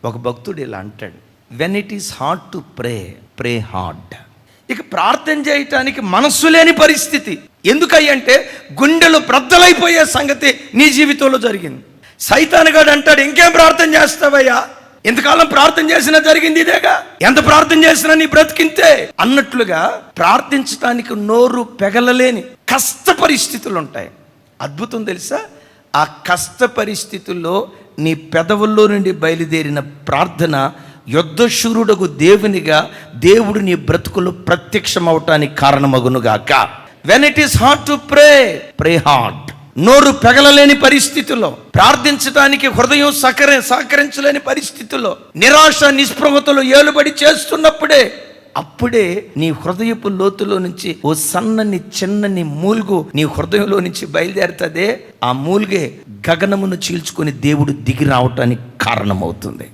ఒక భక్తుడు ఇలా అంటాడు, when it is hard to pray, pray hard. ఇక ప్రార్థన చేయటానికి మనస్సు లేని పరిస్థితి ఎందుకంటే గుండెలు బ్రద్దలైపోయే సంగతి నీ జీవితంలో జరిగింది. సైతానుగాడు అంటాడు, ఇంకేం ప్రార్థన చేస్తావయ్యా, ఎంతకాలం ప్రార్థన చేసినా జరిగింది ఇదేగా, ఎంత ప్రార్థన చేసినా నీ బ్రతికింతే అన్నట్లుగా ప్రార్థించడానికి నోరు పెగలలేని కష్ట పరిస్థితులు ఉంటాయి. అద్భుతం తెలుసా, ఆ కష్ట పరిస్థితుల్లో నీ పెదవుల్లో నుండి బయలుదేరిన ప్రార్థన యుద్ధశూరుడకు దేవునిగా దేవుడు నీ బ్రతుకులు ప్రత్యక్షమవటానికి కారణమగునుగాక. When it is hard to pray, pray hard. నోరు పెగలలేని పరిస్థితుల్లో, ప్రార్థించడానికి హృదయం సహకరించలేని పరిస్థితుల్లో, నిరాశ నిస్పృహతలు ఏలుబడి చేస్తున్నప్పుడే, అప్పుడే నీ హృదయపు లోతులో నుంచి ఓ సన్నని చిన్నని మూలుగు నీ హృదయంలో నుంచి బయలుదేరుతుందే, ఆ మూలుగే గగనమును చీల్చుకొని దేవుడు దిగి రావటానికి కారణమవుతుంది.